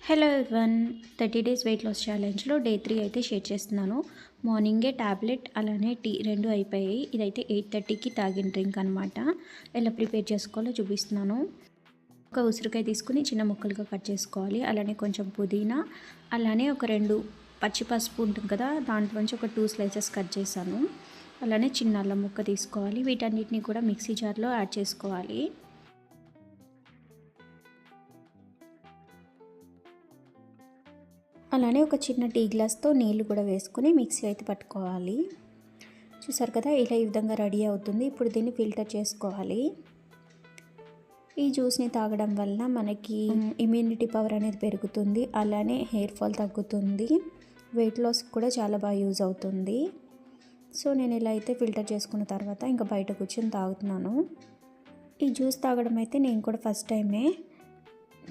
Hello everyone, 30 days weight loss ఛాలెంజ్లో day 3 అయితే share చేస్తున్నాను. మార్నింగే టాబ్లెట్ అలానే టీ రెండు అయిపోయాయి. ఇదైతే 8:30కి తాగిన డ్రింక్ అనమాట. ఎలా ప్రిపేర్ చేసుకోవాలో చూపిస్తున్నాను. ఒక ఉసిరికాయ తీసుకుని చిన్న ముక్కలుగా కట్ చేసుకోవాలి. అలానే కొంచెం పుదీనా, అలానే ఒక 2 పచ్చి పసుపు ఉంటుంది కదా, దాంట్లోంచి ఒక 2 స్లైసెస్ కట్ చేశాను. అలానే చిన్న అల్లం ముక్క తీసుకోవాలి. వీటన్నిటిని కూడా మిక్సీ జార్లో యాడ్ చేసుకోవాలి. అలానే ఒక చిన్న టీ గ్లాస్తో నీళ్ళు కూడా వేసుకొని మిక్సీ అయితే పట్టుకోవాలి. చూసారు కదా, ఇలా ఈ విధంగా రెడీ అవుతుంది. ఇప్పుడు దీన్ని ఫిల్టర్ చేసుకోవాలి. ఈ జ్యూస్ని తాగడం వల్ల మనకి ఇమ్యూనిటీ పవర్ అనేది పెరుగుతుంది. అలానే హెయిర్ ఫాల్ తగ్గుతుంది. వెయిట్ లాస్ కూడా చాలా బాగా యూజ్ అవుతుంది. సో నేను ఇలా అయితే ఫిల్టర్ చేసుకున్న తర్వాత ఇంకా బయట కూర్చొని తాగుతున్నాను. ఈ జ్యూస్ తాగడం అయితే నేను కూడా ఫస్ట్ టైమే.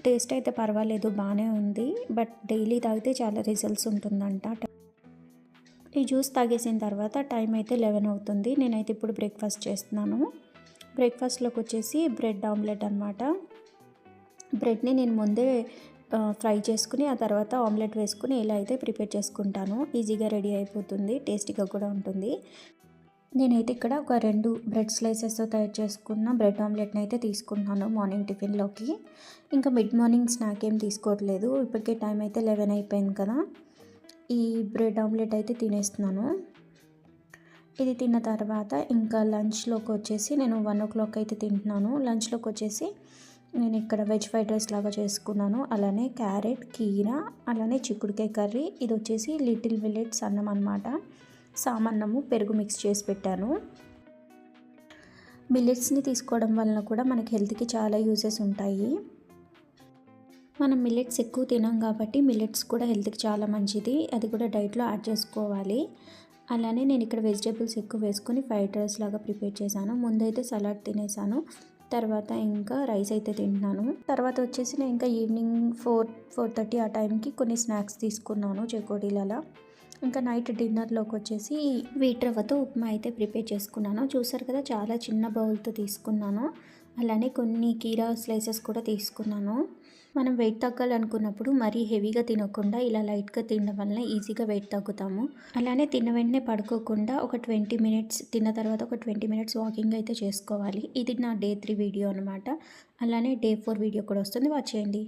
టేస్ట్ అయితే పర్వాలేదు, బాగానే ఉంది. బట్ డైలీ తాగితే చాలా రిజల్ట్స్ ఉంటుందంట. ఈ జ్యూస్ తాగేసిన తర్వాత టైం అయితే 11 అవుతుంది. నేనైతే ఇప్పుడు బ్రేక్ఫాస్ట్ చేస్తున్నాను. బ్రేక్ఫాస్ట్లోకి వచ్చేసి బ్రెడ్ ఆమ్లెట్ అనమాట. బ్రెడ్ని నేను ముందే ఫ్రై చేసుకుని ఆ తర్వాత ఆమ్లెట్ వేసుకుని ఇలా అయితే ప్రిపేర్ చేసుకుంటాను. ఈజీగా రెడీ అయిపోతుంది, టేస్టీగా కూడా ఉంటుంది. నేనైతే ఇక్కడ ఒక 2 బ్రెడ్ స్లైసెస్తో తయారు చేసుకున్న బ్రెడ్ ఆమ్లెట్ని అయితే తీసుకుంటున్నాను మార్నింగ్ టిఫిన్లోకి. ఇంకా మిడ్ మార్నింగ్ స్నాక్ ఏం తీసుకోవట్లేదు. ఇప్పటికే టైం అయితే 11 అయిపోయింది కదా. ఈ బ్రెడ్ ఆమ్లెట్ అయితే తినేస్తున్నాను. ఇది తిన్న తర్వాత ఇంకా లంచ్లోకి వచ్చేసి నేను 1 o'clock అయితే తింటున్నాను. లంచ్లోకి వచ్చేసి నేను ఇక్కడ వెజ్ ఫ్రైడ్ రైస్ లాగా చేసుకున్నాను. అలానే క్యారెట్, కీరా, అలానే చిక్కుడుకాయ కర్రీ. ఇది వచ్చేసి లిటిల్ మిల్లెట్స్ అన్నం అనమాట. సామన్నము, పెరుగు మిక్స్ చేసి పెట్టాను. మిల్లెట్స్ని తీసుకోవడం వలన కూడా మనకి హెల్త్కి చాలా యూజెస్ ఉంటాయి. మనం మిల్లెట్స్ ఎక్కువ తినాం కాబట్టి మిల్లెట్స్ కూడా హెల్త్కి చాలా మంచిది. అది కూడా డైట్లో యాడ్ చేసుకోవాలి. అలానే నేను ఇక్కడ వెజిటేబుల్స్ ఎక్కువ వేసుకొని ఫ్రైడ్ రైస్ లాగా ప్రిపేర్ చేశాను. ముందైతే సలాడ్ తినేసాను, తర్వాత ఇంకా రైస్ అయితే తింటున్నాను. తర్వాత వచ్చేసి నేను ఇంకా ఈవినింగ్ 4:30 ఆ టైంకి కొన్ని స్నాక్స్ తీసుకున్నాను, చెకోడీలలా. ఇంకా నైట్ డిన్నర్లోకి వచ్చేసి వీట్ రవ్వతో ఉప్మా అయితే ప్రిపేర్ చేసుకున్నాను. చూసారు కదా, చాలా చిన్న బౌల్తో తీసుకున్నాను. అలానే కొన్ని కీరా స్లైసెస్ కూడా తీసుకున్నాను. మనం వెయిట్ తగ్గాలనుకున్నప్పుడు మరీ హెవీగా తినకుండా ఇలా లైట్గా తినడం వల్ల ఈజీగా వెయిట్ తగ్గుతాము. అలానే తిన్న వెంటనే పడుకోకుండా ఒక 20 minutes, తిన్న తర్వాత ఒక 20 minutes వాకింగ్ అయితే చేసుకోవాలి. ఇది నా డే 3 వీడియో అనమాట. అలానే డే 4 వీడియో కూడా వస్తుంది, వాచ్ చేయండి.